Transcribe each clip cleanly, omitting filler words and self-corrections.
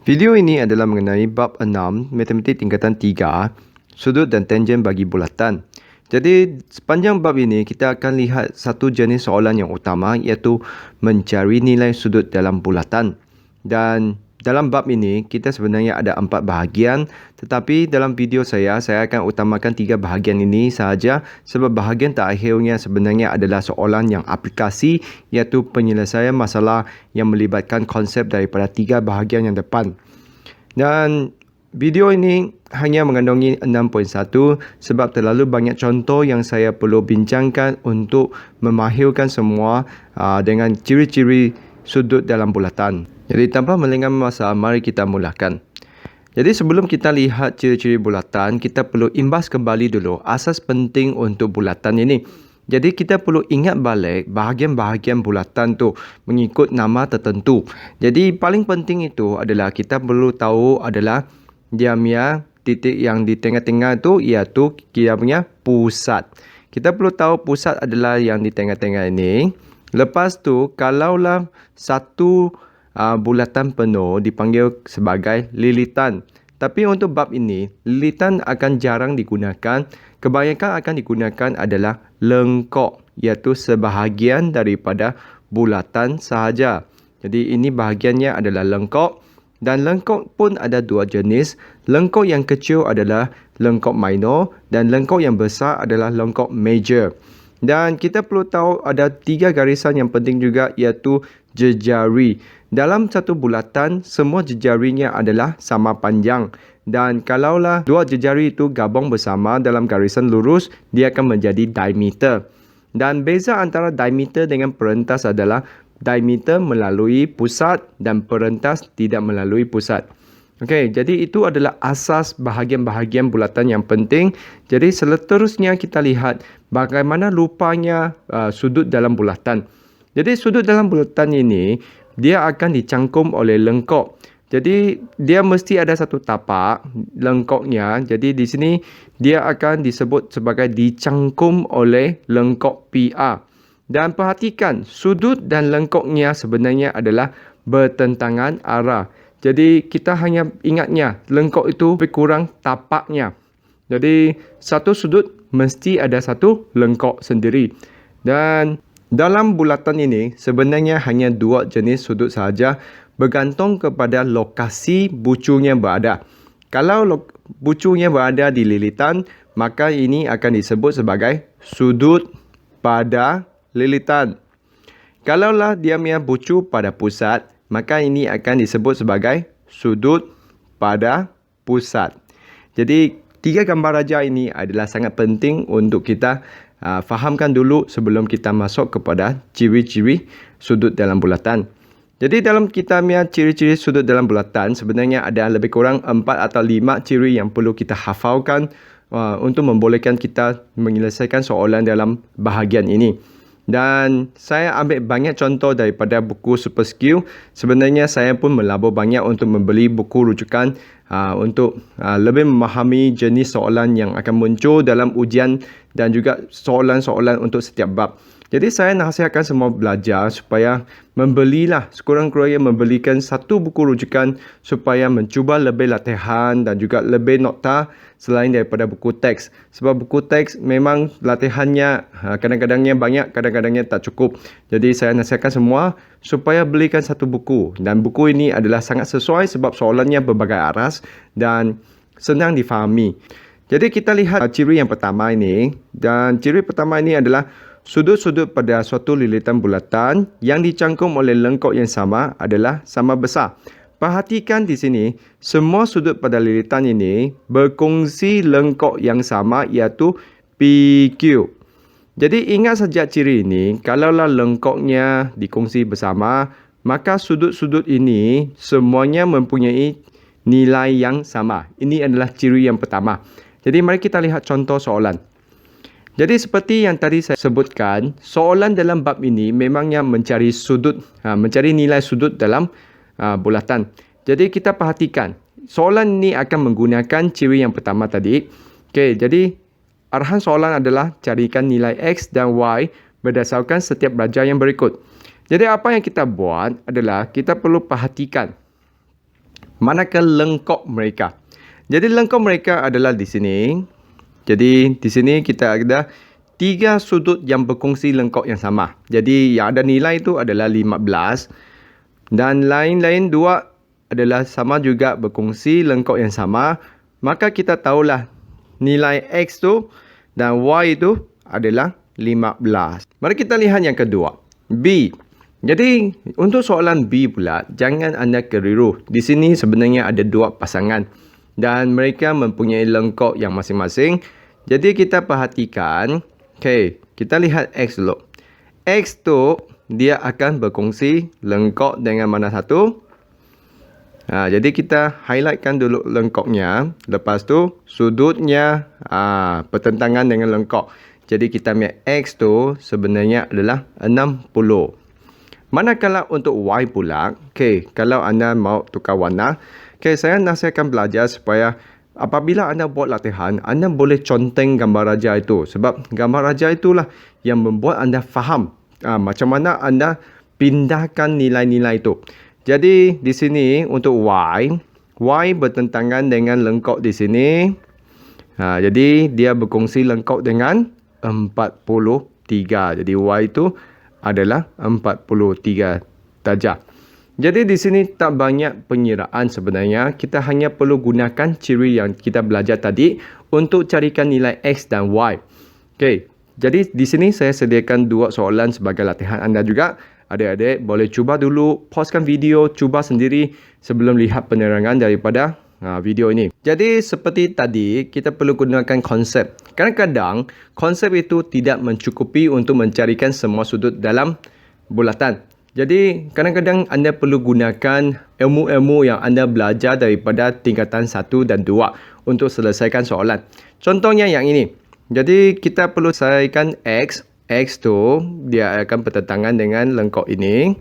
Video ini adalah mengenai bab 6 Matematik tingkatan 3 sudut dan tangen bagi bulatan. Jadi sepanjang bab ini kita akan lihat satu jenis soalan yang utama iaitu mencari nilai sudut dalam bulatan. Dan dalam bab ini kita sebenarnya ada 4 bahagian, tetapi dalam video saya akan utamakan 3 bahagian ini sahaja sebab bahagian terakhirnya sebenarnya adalah soalan yang aplikasi iaitu penyelesaian masalah yang melibatkan konsep daripada 3 bahagian yang depan. Dan video ini hanya mengandungi 6.1 sebab terlalu banyak contoh yang saya perlu bincangkan untuk memahirkan semua dengan ciri-ciri sudut dalam bulatan. Jadi tanpa melengah masa, mari kita mulakan. Jadi sebelum kita lihat ciri-ciri bulatan, kita perlu imbas kembali dulu asas penting untuk bulatan ini. Jadi kita perlu ingat balik bahagian-bahagian bulatan tu mengikut nama tertentu. Jadi paling penting itu adalah kita perlu tahu adalah dia punya titik yang di tengah-tengah tu iaitu dia punya pusat. Kita perlu tahu pusat adalah yang di tengah-tengah ini. Lepas tu kalaulah satu bulatan penuh dipanggil sebagai lilitan. Tapi untuk bab ini, lilitan akan jarang digunakan. Kebanyakan akan digunakan adalah lengkok, iaitu sebahagian daripada bulatan sahaja. Jadi ini bahagiannya adalah lengkok. Dan lengkok pun ada 2 jenis. Lengkok yang kecil adalah lengkok minor dan lengkok yang besar adalah lengkok major. Dan kita perlu tahu ada 3 garisan yang penting juga iaitu jejari. Dalam satu bulatan, semua jejarinya adalah sama panjang. Dan kalaulah 2 jejari itu gabung bersama dalam garisan lurus, dia akan menjadi diameter. Dan beza antara diameter dengan perentas adalah diameter melalui pusat dan perentas tidak melalui pusat. Okey, jadi itu adalah asas bahagian-bahagian bulatan yang penting. Jadi seterusnya kita lihat bagaimana rupanya sudut dalam bulatan. Jadi sudut dalam bulatan ini dia akan dicangkum oleh lengkok. Jadi dia mesti ada satu tapak lengkoknya. Jadi di sini dia akan disebut sebagai dicangkum oleh lengkok PR. Dan perhatikan sudut dan lengkoknya sebenarnya adalah bertentangan arah. Jadi kita hanya ingatnya lengkok itu lebih kurang tapaknya. Jadi satu sudut mesti ada satu lengkok sendiri. Dan dalam bulatan ini sebenarnya hanya 2 jenis sudut sahaja bergantung kepada lokasi bucunya berada. Kalau bucunya berada di lilitan, maka ini akan disebut sebagai sudut pada lilitan. Kalaulah dia punya bucu pada pusat, maka ini akan disebut sebagai sudut pada pusat. Jadi 3 gambar raja ini adalah sangat penting untuk kita fahamkan dulu sebelum kita masuk kepada ciri-ciri sudut dalam bulatan. Jadi dalam kita punya ciri-ciri sudut dalam bulatan sebenarnya ada lebih kurang 4 atau 5 ciri yang perlu kita hafalkan untuk membolehkan kita menyelesaikan soalan dalam bahagian ini. Dan saya ambil banyak contoh daripada buku Super Skill. Sebenarnya saya pun melabur banyak untuk membeli buku rujukan untuk lebih memahami jenis soalan yang akan muncul dalam ujian dan juga soalan-soalan untuk setiap bab. Jadi saya nasihatkan semua belajar supaya membelilah, sekurang-kurangnya membelikan satu buku rujukan supaya mencuba lebih latihan dan juga lebih nota selain daripada buku teks. Sebab buku teks memang latihannya kadang-kadangnya banyak, kadang-kadangnya tak cukup. Jadi saya nasihatkan semua supaya belikan satu buku. Dan buku ini adalah sangat sesuai sebab soalannya berbagai aras dan senang difahami. Jadi kita lihat ciri yang pertama ini. Dan ciri pertama ini adalah sudut-sudut pada suatu lilitan bulatan yang dicangkum oleh lengkok yang sama adalah sama besar. Perhatikan di sini, semua sudut pada lilitan ini berkongsi lengkok yang sama iaitu PQ. Jadi ingat saja ciri ini, kalaulah lengkoknya dikongsi bersama, maka sudut-sudut ini semuanya mempunyai nilai yang sama. Ini adalah ciri yang pertama. Jadi mari kita lihat contoh soalan. Jadi seperti yang tadi saya sebutkan, soalan dalam bab ini memangnya mencari sudut, mencari nilai sudut dalam bulatan. Jadi kita perhatikan, soalan ini akan menggunakan ciri yang pertama tadi. Okey, jadi arahan soalan adalah carikan nilai X dan Y berdasarkan setiap raja yang berikut. Jadi apa yang kita buat adalah kita perlu perhatikan manakah lengkok mereka. Jadi lengkok mereka adalah di sini. Jadi di sini kita ada 3 sudut yang berkongsi lengkok yang sama. Jadi yang ada nilai itu adalah 15 dan lain-lain 2 adalah sama juga berkongsi lengkok yang sama. Maka kita tahulah nilai X tu dan Y itu adalah 15. Mari kita lihat yang kedua, B. Jadi untuk soalan B pula, jangan anda keliru. Di sini sebenarnya ada 2 pasangan dan mereka mempunyai lengkok yang masing-masing. Jadi kita perhatikan, kita lihat X dulu. X tu dia akan berkongsi lengkok dengan mana satu? Jadi kita highlightkan dulu lengkoknya. Lepas tu sudutnya bertentangan dengan lengkok. Jadi kita ambil X tu sebenarnya adalah 60. Manakala untuk Y pula, kalau anda mau tukar warna, saya nasihatkan belajar supaya apabila anda buat latihan, anda boleh conteng gambar raja itu. Sebab gambar raja itulah yang membuat anda faham macam mana anda pindahkan nilai-nilai itu. Jadi di sini untuk Y bertentangan dengan lengkok di sini. Jadi dia berkongsi lengkok dengan 43. Jadi Y itu adalah 43 darjah. Jadi di sini tak banyak pengiraan sebenarnya. Kita hanya perlu gunakan ciri yang kita belajar tadi untuk carikan nilai X dan Y. Jadi di sini saya sediakan 2 soalan sebagai latihan anda juga. Adik-adik boleh cuba dulu, pauskan video, cuba sendiri sebelum lihat penerangan daripada video ini. Jadi seperti tadi, kita perlu gunakan konsep. Kadang-kadang konsep itu tidak mencukupi untuk mencarikan semua sudut dalam bulatan. Jadi kadang-kadang anda perlu gunakan ilmu-ilmu yang anda belajar daripada tingkatan 1 dan 2 untuk selesaikan soalan. Contohnya yang ini. Jadi kita perlu selesaikan X. X tu dia akan bertentangan dengan lengkok ini.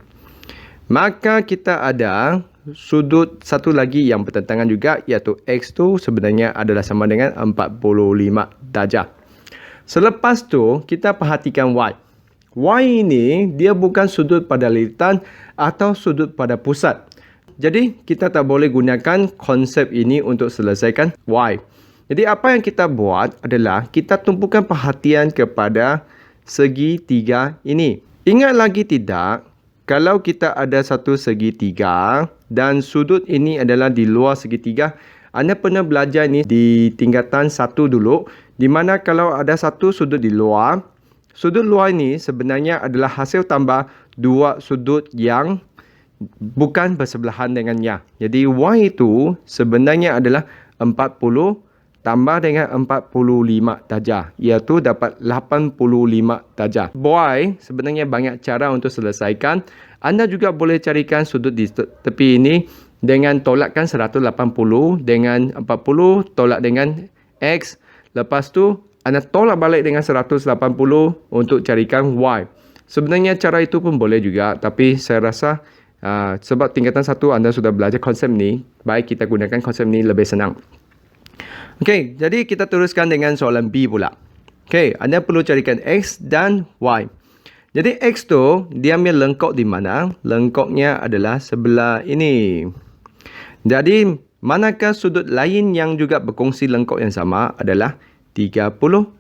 Maka kita ada sudut satu lagi yang bertentangan juga, iaitu X tu sebenarnya adalah sama dengan 45 darjah. Selepas tu kita perhatikan Y. Y ini dia bukan sudut pada lilitan atau sudut pada pusat. Jadi kita tak boleh gunakan konsep ini untuk selesaikan Y. Jadi apa yang kita buat adalah kita tumpukan perhatian kepada segitiga ini. Ingat lagi tidak, kalau kita ada satu segitiga dan sudut ini adalah di luar segitiga, anda pernah belajar ini di tingkatan 1 dulu, di mana kalau ada satu sudut di luar, sudut luar ini sebenarnya adalah hasil tambah 2 sudut yang bukan bersebelahan dengannya. Jadi Y itu sebenarnya adalah 40 tambah dengan 45 darjah, iaitu dapat 85 darjah. Y sebenarnya banyak cara untuk selesaikan. Anda juga boleh carikan sudut di tepi ini dengan tolakkan 180 dengan 40 tolak dengan X. Lepas tu anda tolak balik dengan 180 untuk carikan Y. Sebenarnya cara itu pun boleh juga, tapi saya rasa sebab tingkatan 1 anda sudah belajar konsep ni, baik kita gunakan konsep ni lebih senang. Jadi kita teruskan dengan soalan B pula. Anda perlu carikan X dan Y. Jadi X tu dia ambil lengkok di mana? Lengkoknya adalah sebelah ini. Jadi manakah sudut lain yang juga berkongsi lengkok yang sama adalah 35.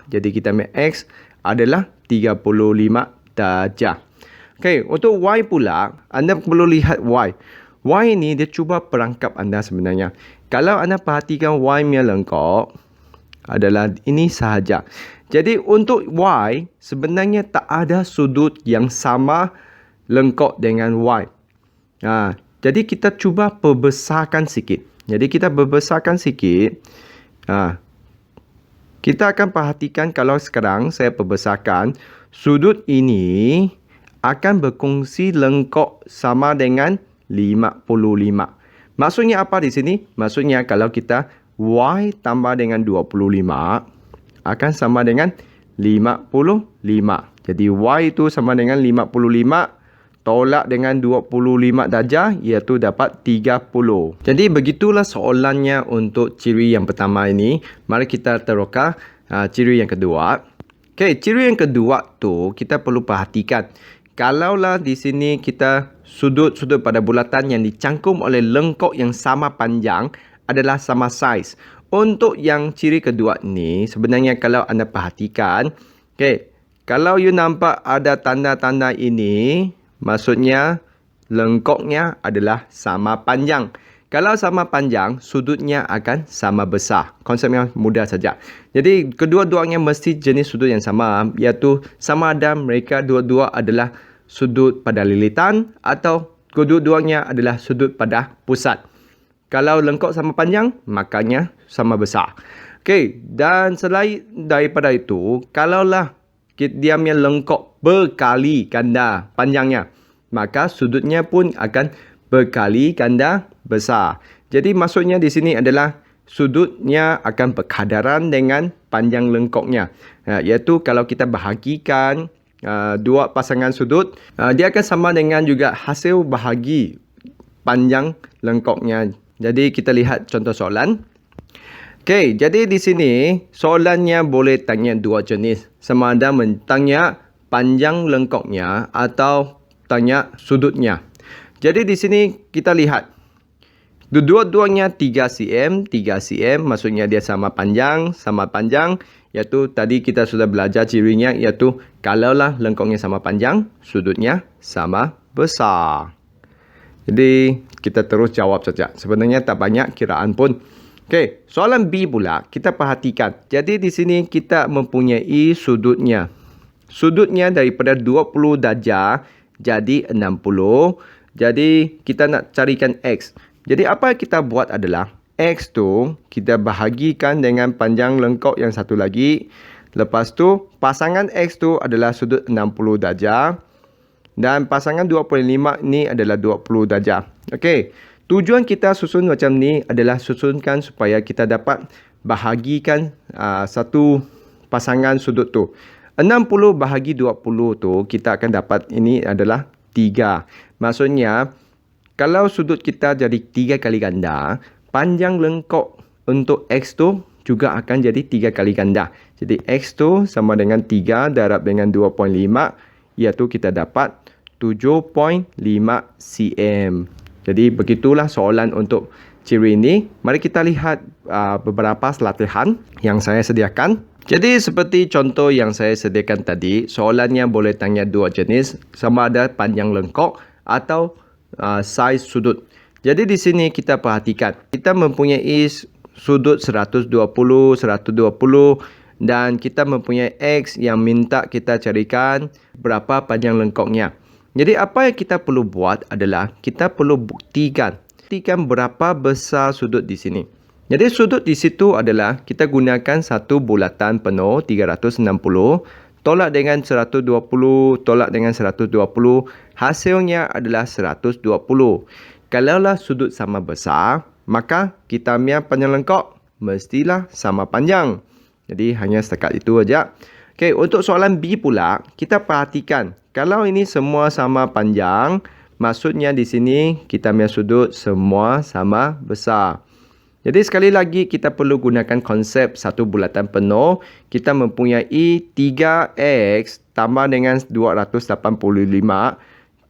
Jadi kita ambil X adalah 35 darjah. Untuk Y pula, anda perlu lihat Y. Y ini dia cuba perangkap anda sebenarnya. Kalau anda perhatikan Y punya lengkok adalah ini sahaja. Jadi untuk Y sebenarnya tak ada sudut yang sama lengkok dengan Y. Jadi kita cuba perbesarkan sikit. Jadi kita perbesarkan sikit. Kita akan perhatikan kalau sekarang saya perbesarkan, sudut ini akan berkongsi lengkok sama dengan 55. Maksudnya apa di sini? Maksudnya kalau kita Y tambah dengan 25 akan sama dengan 55. Jadi Y itu sama dengan 55 tolak dengan 25 darjah, iaitu dapat 30. Jadi begitulah soalannya untuk ciri yang pertama ini. Mari kita teruskan ciri yang kedua. Ciri yang kedua tu kita perlu perhatikan. kalaulah di sini kita sudut-sudut pada bulatan yang dicangkum oleh lengkok yang sama panjang adalah sama saiz. Untuk yang ciri kedua ni, sebenarnya kalau anda perhatikan, kalau you nampak ada tanda-tanda ini, maksudnya lengkoknya adalah sama panjang. Kalau sama panjang, sudutnya akan sama besar. Konsep yang mudah saja. Jadi, kedua-duanya mesti jenis sudut yang sama, iaitu sama ada mereka dua-dua adalah sudut pada lilitan atau kedua-duanya adalah sudut pada pusat. Kalau lengkok sama panjang, makanya sama besar. Dan selain daripada itu, kalaulah dia punya lengkok berkali ganda panjangnya, maka sudutnya pun akan berkali ganda besar. Jadi maksudnya di sini adalah sudutnya akan berkadaran dengan panjang lengkoknya. Iaitu kalau kita bahagikan dua pasangan sudut, dia akan sama dengan juga hasil bahagi panjang lengkoknya. Jadi kita lihat contoh soalan. Jadi di sini soalannya boleh tanya dua jenis. Sama ada tanya panjang lengkoknya atau tanya sudutnya. Jadi di sini kita lihat dua-duanya 3 cm, 3 cm maksudnya dia sama panjang, iaitu tadi kita sudah belajar cirinya, iaitu kalaulah lengkoknya sama panjang, sudutnya sama besar. Jadi kita terus jawab saja. Sebenarnya tak banyak kiraan pun. Soalan B pula kita perhatikan. Jadi di sini kita mempunyai sudutnya. Sudutnya daripada 20 darjah jadi 60. Jadi kita nak carikan X. Jadi apa yang kita buat adalah X tu kita bahagikan dengan panjang lengkok yang satu lagi. Lepas tu pasangan X tu adalah sudut 60 darjah. Dan pasangan 25 ni adalah 20 darjah. Tujuan kita susun macam ni adalah susunkan supaya kita dapat bahagikan satu pasangan sudut tu. 60 bahagi 20 tu kita akan dapat ini adalah 3. Maksudnya, kalau sudut kita jadi 3 kali ganda, panjang lengkok untuk X tu juga akan jadi 3 kali ganda. Jadi, X tu sama dengan 3 darab dengan 2.5, iaitu kita dapat 7.5 cm. Jadi, begitulah soalan untuk ciri ini. Mari kita lihat beberapa latihan yang saya sediakan. Jadi seperti contoh yang saya sediakan tadi, soalannya boleh tanya dua jenis, sama ada panjang lengkok atau saiz sudut. Jadi di sini kita perhatikan, kita mempunyai sudut 120, 120 dan kita mempunyai X yang minta kita carikan berapa panjang lengkoknya. Jadi apa yang kita perlu buat adalah kita perlu buktikan berapa besar sudut di sini. Jadi sudut di situ adalah kita gunakan satu bulatan penuh 360 tolak dengan 120 tolak dengan 120, hasilnya adalah 120. Kalaulah sudut sama besar, maka kita punya panjang lengkok mestilah sama panjang. Jadi hanya setakat itu aja. Untuk soalan B pula, kita perhatikan kalau ini semua sama panjang, maksudnya di sini kita punya sudut semua sama besar. Jadi sekali lagi kita perlu gunakan konsep satu bulatan penuh. Kita mempunyai 3X tambah dengan 285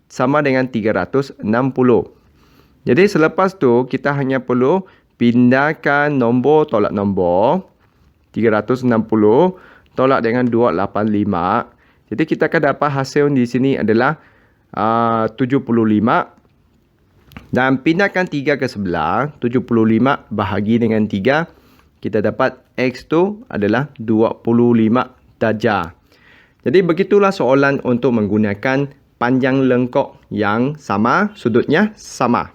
sama dengan 360. Jadi selepas tu kita hanya perlu pindahkan nombor tolak nombor. 360 tolak dengan 285. Jadi kita akan dapat hasil di sini adalah 75. Dan pindahkan 3 ke sebelah, 75 bahagi dengan 3, kita dapat X tu adalah 25 darjah. Jadi begitulah soalan untuk menggunakan panjang lengkok yang sama, sudutnya sama.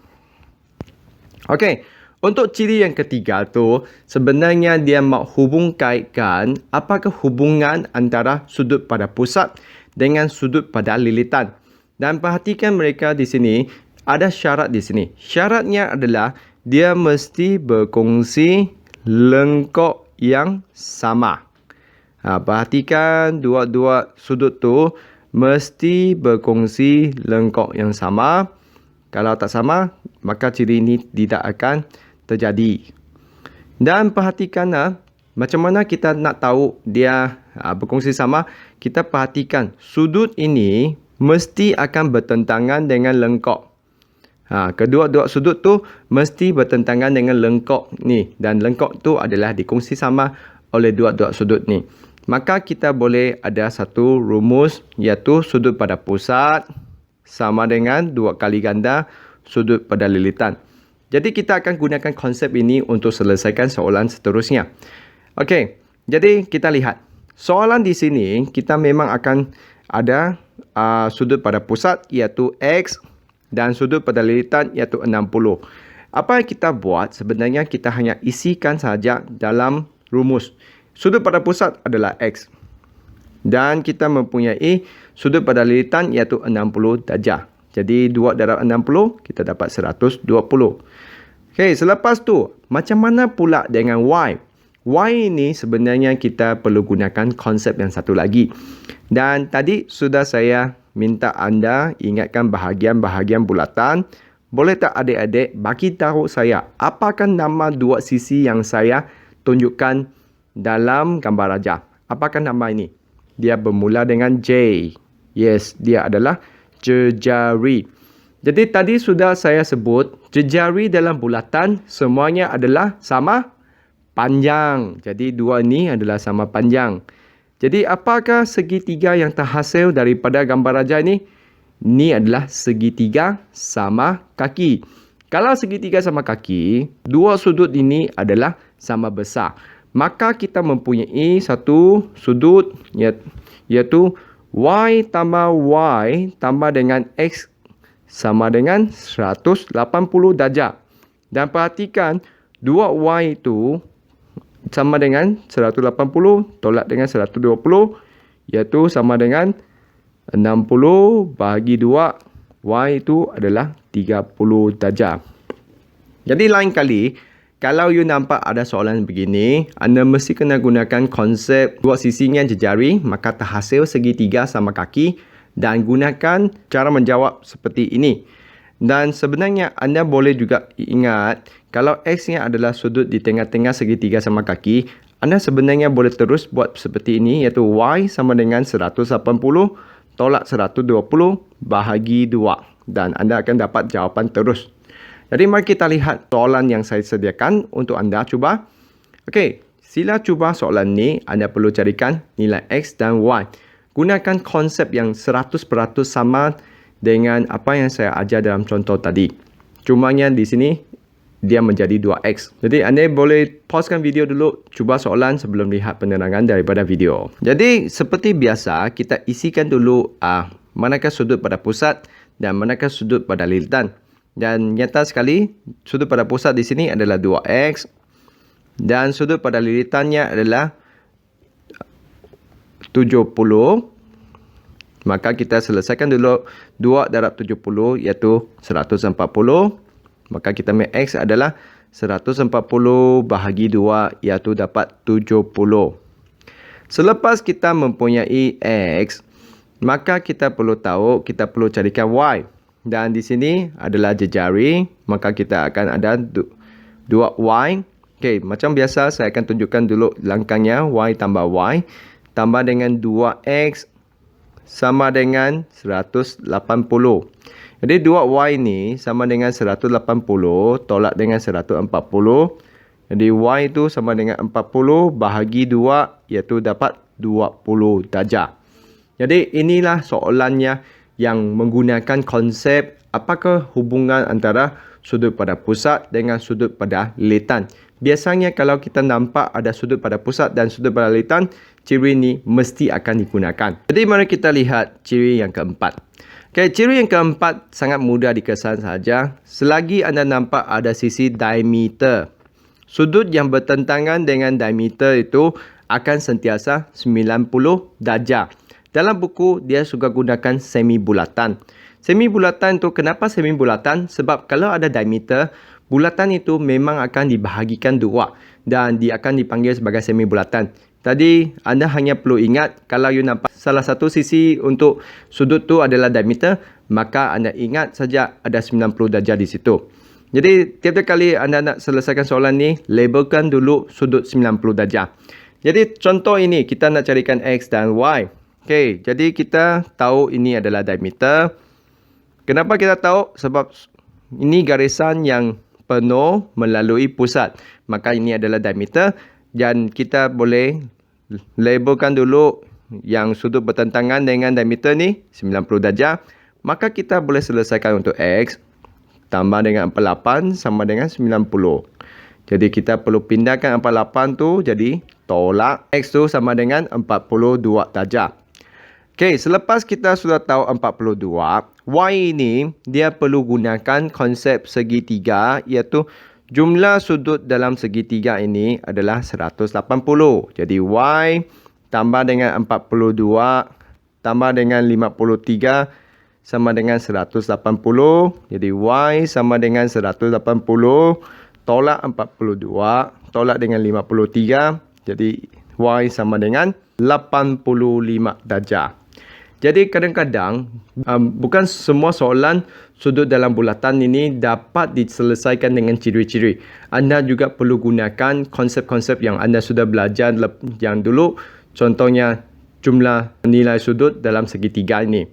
Untuk ciri yang ketiga tu, sebenarnya dia mahu hubung kaitkan apakah hubungan antara sudut pada pusat dengan sudut pada lilitan. Dan perhatikan mereka di sini, ada syarat di sini. Syaratnya adalah dia mesti berkongsi lengkok yang sama. Perhatikan dua-dua sudut tu mesti berkongsi lengkok yang sama. Kalau tak sama, maka ciri ini tidak akan terjadi. Dan perhatikan macam mana kita nak tahu dia berkongsi sama. Kita perhatikan sudut ini mesti akan bertentangan dengan lengkok. Kedua-dua sudut tu mesti bertentangan dengan lengkok ni. Dan lengkok tu adalah dikongsi sama oleh dua-dua sudut ni. Maka kita boleh ada satu rumus, iaitu sudut pada pusat sama dengan 2 kali ganda sudut pada lilitan. Jadi kita akan gunakan konsep ini untuk selesaikan soalan seterusnya. Okey, jadi kita lihat. Soalan di sini kita memang akan ada sudut pada pusat iaitu X dan sudut pada lilitan iaitu 60. Apa yang kita buat sebenarnya kita hanya isikan saja dalam rumus. Sudut pada pusat adalah X. Dan kita mempunyai sudut pada lilitan iaitu 60 darjah. Jadi 2 darab 60 kita dapat 120. Okey, selepas tu macam mana pula dengan Y? Y ini sebenarnya kita perlu gunakan konsep yang satu lagi. Dan tadi sudah saya minta anda ingatkan bahagian-bahagian bulatan. Boleh tak adik-adik bagi tahu saya apakah nama dua sisi yang saya tunjukkan dalam gambar rajah? Apakah nama ini? Dia bermula dengan J. Yes, dia adalah jejari. Jadi tadi sudah saya sebut jejari dalam bulatan semuanya adalah sama panjang. Jadi dua ini adalah sama panjang. Jadi apakah segitiga yang terhasil daripada gambar rajah ini? Ini adalah segitiga sama kaki. Kalau segitiga sama kaki, dua sudut ini adalah sama besar. Maka kita mempunyai satu sudut iaitu Y tambah Y tambah dengan X sama dengan 180 darjah. Dan perhatikan 2Y itu sama dengan 180 tolak dengan 120 iaitu sama dengan 60 bahagi 2 Y itu adalah 30 darjah. Jadi lain kali kalau you nampak ada soalan begini, anda mesti kena gunakan konsep dua sisinya jejari, maka terhasil segitiga sama kaki dan gunakan cara menjawab seperti ini. Dan sebenarnya anda boleh juga ingat kalau X-nya adalah sudut di tengah-tengah segitiga sama kaki, anda sebenarnya boleh terus buat seperti ini iaitu Y sama dengan 180 tolak 120 bahagi 2 dan anda akan dapat jawapan terus. Jadi mari kita lihat soalan yang saya sediakan untuk anda cuba. Okey, sila cuba soalan ni. Anda perlu carikan nilai X dan Y. Gunakan konsep yang 100% sama dengan apa yang saya ajar dalam contoh tadi. Cumanya di sini dia menjadi 2X. Jadi anda boleh pausekan video dulu, cuba soalan sebelum lihat penerangan daripada video. Jadi seperti biasa kita isikan dulu manakah sudut pada pusat dan manakah sudut pada lilitan. Dan nyata sekali sudut pada pusat di sini adalah 2X dan sudut pada lilitannya adalah 70. Maka kita selesaikan dulu 2 darab 70 iaitu 140. Maka kita ambil X adalah 140 bahagi 2 iaitu dapat 70. Selepas kita mempunyai X, maka kita perlu tahu, kita perlu carikan Y. Dan di sini adalah jejari, maka kita akan ada 2Y. Okey, macam biasa saya akan tunjukkan dulu langkahnya. Y tambah Y tambah dengan 2X sama dengan 180. Jadi 2Y ni sama dengan 180 tolak dengan 140. Jadi Y itu sama dengan 40 bahagi 2 iaitu dapat 20 darjah. Jadi inilah soalannya yang menggunakan konsep apakah hubungan antara sudut pada pusat dengan sudut pada lilitan. Biasanya kalau kita nampak ada sudut pada pusat dan sudut pada lilitan, ciri ini mesti akan digunakan. Jadi mari kita lihat ciri yang keempat. Okay, ciri yang keempat sangat mudah dikesan saja. Selagi anda nampak ada sisi diameter, sudut yang bertentangan dengan diameter itu akan sentiasa 90 darjah. Dalam buku, dia suka gunakan semi bulatan. Semi bulatan itu kenapa semi bulatan? Sebab kalau ada diameter, bulatan itu memang akan dibahagikan dua dan dia akan dipanggil sebagai semi bulatan. Tadi anda hanya perlu ingat kalau you nampak salah satu sisi untuk sudut tu adalah diameter, maka anda ingat saja ada 90 darjah di situ. Jadi tiap-tiap kali anda nak selesaikan soalan ni, labelkan dulu sudut 90 darjah. Jadi contoh ini kita nak carikan X dan Y. Okey, jadi kita tahu ini adalah diameter. Kenapa kita tahu? Sebab ini garisan yang penuh melalui pusat. Maka ini adalah diameter dan kita boleh labelkan dulu yang sudut bertentangan dengan diameter ni 90 darjah. Maka kita boleh selesaikan untuk X tambah dengan 48 sama dengan 90. Jadi kita perlu pindahkan 48 tu jadi tolak X tu sama dengan 42 darjah. Okey, selepas kita sudah tahu 42, Y ini dia perlu gunakan konsep segitiga iaitu jumlah sudut dalam segitiga ini adalah 180. Jadi Y tambah dengan 42 tambah dengan 53 sama dengan 180. Jadi Y sama dengan 180 tolak 42 tolak dengan 53. Jadi Y sama dengan 85 darjah. Jadi kadang-kadang bukan semua soalan sudut dalam bulatan ini dapat diselesaikan dengan ciri-ciri. Anda juga perlu gunakan konsep-konsep yang anda sudah belajar yang dulu. Contohnya jumlah nilai sudut dalam segitiga ini.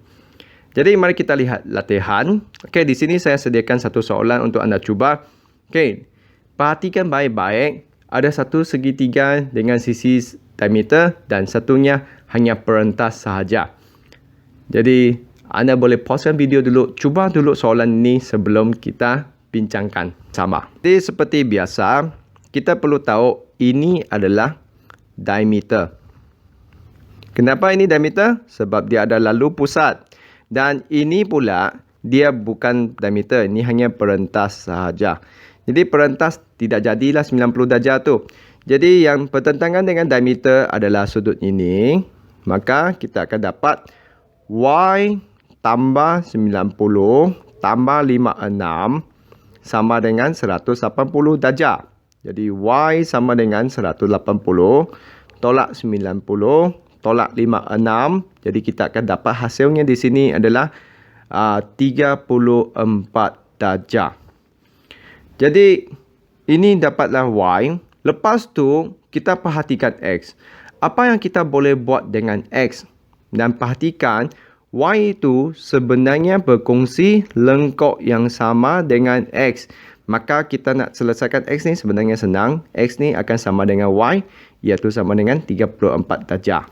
Jadi mari kita lihat latihan. Okey, di sini saya sediakan satu soalan untuk anda cuba. Okey, perhatikan baik-baik. Ada satu segitiga dengan sisi diameter dan satunya hanya perentas sahaja. Jadi, anda boleh pausekan video dulu, cuba dulu soalan ini sebelum kita bincangkan sama. Jadi, seperti biasa, kita perlu tahu ini adalah diameter. Kenapa ini diameter? Sebab dia ada lalu pusat. Dan ini pula, dia bukan diameter, ini hanya perentas sahaja. Jadi, perentas tidak jadilah 90 darjah tu. Jadi, yang bertentangan dengan diameter adalah sudut ini. Maka, kita akan dapat Y tambah 90 tambah 56 sama dengan 180 darjah. Jadi Y sama dengan 180 tolak 90 tolak 56. Jadi kita akan dapat hasilnya di sini adalah 34 darjah. Jadi ini dapatlah Y. Lepas tu kita perhatikan X. Apa yang kita boleh buat dengan X? Dan perhatikan, Y itu sebenarnya berkongsi lengkok yang sama dengan X. Maka kita nak selesaikan X ni sebenarnya senang. X ni akan sama dengan Y, iaitu sama dengan 34 darjah.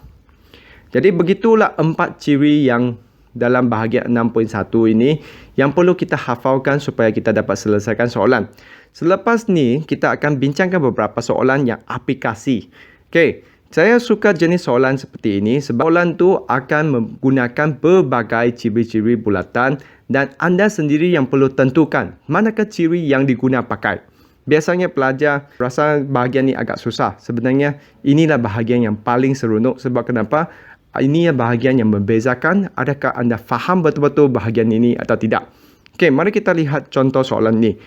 Jadi begitulah 4 ciri yang dalam bahagian 6.1 ini yang perlu kita hafalkan supaya kita dapat selesaikan soalan. Selepas ni, kita akan bincangkan beberapa soalan yang aplikasi. Okey. Saya suka jenis soalan seperti ini sebab soalan tu akan menggunakan berbagai ciri-ciri bulatan dan anda sendiri yang perlu tentukan manakah ciri yang diguna pakai. Biasanya pelajar rasa bahagian ni agak susah. Sebenarnya inilah bahagian yang paling seronok sebab kenapa? Ini bahagian yang membezakan adakah anda faham betul-betul bahagian ini atau tidak. Okey, mari kita lihat contoh soalan ni.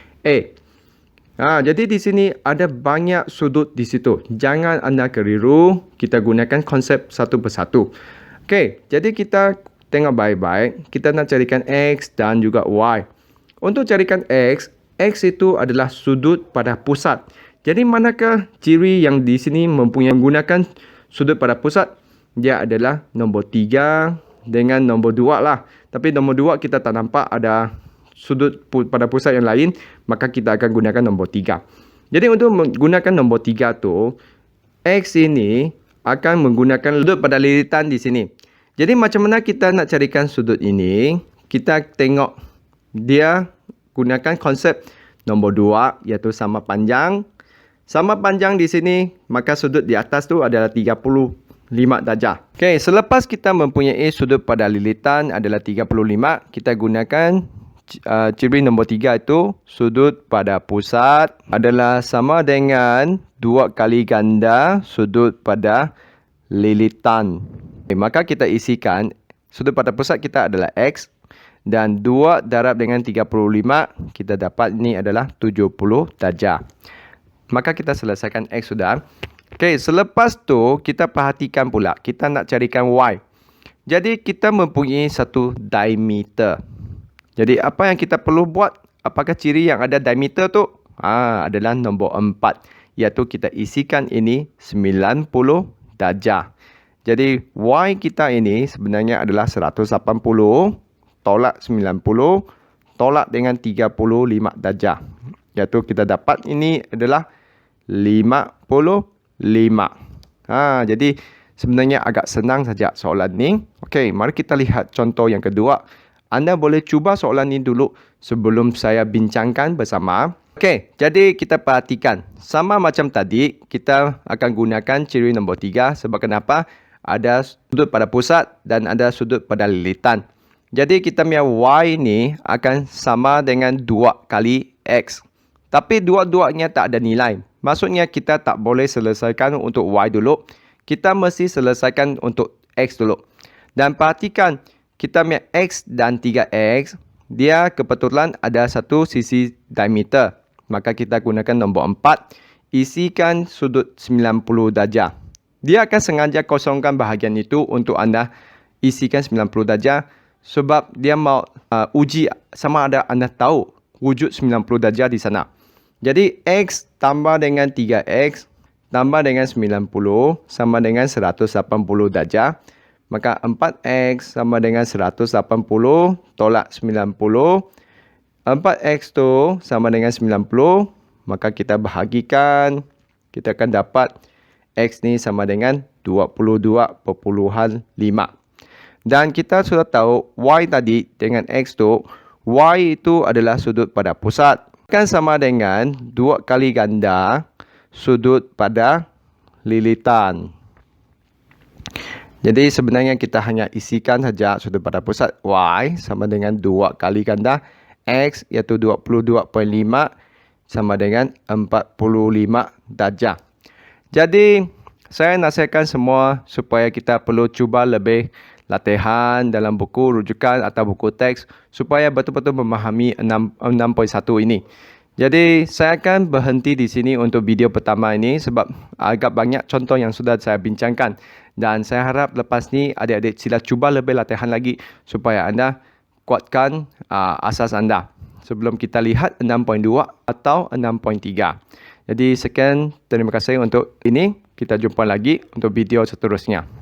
Jadi di sini ada banyak sudut di situ. Jangan anda keliru. Kita gunakan konsep satu persatu. Okey, jadi kita tengok baik-baik. Kita nak carikan X dan juga Y. Untuk carikan X itu adalah sudut pada pusat. Jadi manakah ciri yang di sini menggunakan sudut pada pusat? Dia adalah nombor 3 dengan nombor 2 lah. Tapi nombor 2 kita tak nampak ada sudut pada pusat yang lain, maka kita akan gunakan nombor 3. Jadi untuk menggunakan nombor 3 tu, X ini akan menggunakan sudut pada lilitan di sini. Jadi macam mana kita nak carikan sudut ini? Kita tengok dia gunakan konsep nombor 2 iaitu sama panjang. Sama panjang di sini, maka sudut di atas tu adalah 35 darjah. Okey, selepas kita mempunyai sudut pada lilitan adalah 35, kita gunakan ciri nombor 3 itu sudut pada pusat adalah sama dengan 2 kali ganda sudut pada lilitan. Okay, maka kita isikan sudut pada pusat kita adalah X dan 2 darab dengan 35 kita dapat ini adalah 70 darjah. Maka kita selesaikan X sudah. Okey, selepas tu kita perhatikan pula kita nak carikan Y. Jadi kita mempunyai satu diameter. Jadi apa yang kita perlu buat? Apakah ciri yang ada diameter tu? Adalah nombor 4. Iaitu kita isikan ini 90 darjah. Jadi Y kita ini sebenarnya adalah 180 tolak 90 tolak dengan 35 darjah. Iaitu kita dapat ini adalah 55. Jadi sebenarnya agak senang saja soalan ni. Okey, mari kita lihat contoh yang kedua. Anda boleh cuba soalan ini dulu sebelum saya bincangkan bersama. Okey, jadi kita perhatikan. Sama macam tadi, kita akan gunakan ciri nombor 3 sebab kenapa? Ada sudut pada pusat dan ada sudut pada lilitan. Jadi kita punya Y ni akan sama dengan 2 kali X. Tapi dua-duanya tak ada nilai. Maksudnya kita tak boleh selesaikan untuk Y dulu. Kita mesti selesaikan untuk X dulu. Dan perhatikan, kita punya X dan 3X, dia kebetulan ada satu sisi diameter. Maka kita gunakan nombor 4. Isikan sudut 90 darjah. Dia akan sengaja kosongkan bahagian itu untuk anda isikan 90 darjah. Sebab dia mau uji sama ada anda tahu wujud 90 darjah di sana. Jadi X tambah dengan 3X tambah dengan 90 sama dengan 180 darjah. Maka 4X sama dengan 180 tolak 90. 4X tu sama dengan 90. Maka kita bahagikan. Kita akan dapat X ni sama dengan 22.5. Dan kita sudah tahu Y tadi dengan X tu, Y itu adalah sudut pada pusat. Akan sama dengan 2 kali ganda sudut pada lilitan. Jadi sebenarnya kita hanya isikan saja sudut pada pusat Y sama dengan 2 kali ganda X iaitu 22.5 sama dengan 45 darjah. Jadi saya nasihatkan semua supaya kita perlu cuba lebih latihan dalam buku rujukan atau buku teks supaya betul-betul memahami 6.1 ini. Jadi saya akan berhenti di sini untuk video pertama ini sebab agak banyak contoh yang sudah saya bincangkan. Dan saya harap lepas ni adik-adik sila cuba lebih latihan lagi supaya anda kuatkan asas anda sebelum kita lihat 6.2 atau 6.3. Jadi sekian, terima kasih untuk ini. Kita jumpa lagi untuk video seterusnya.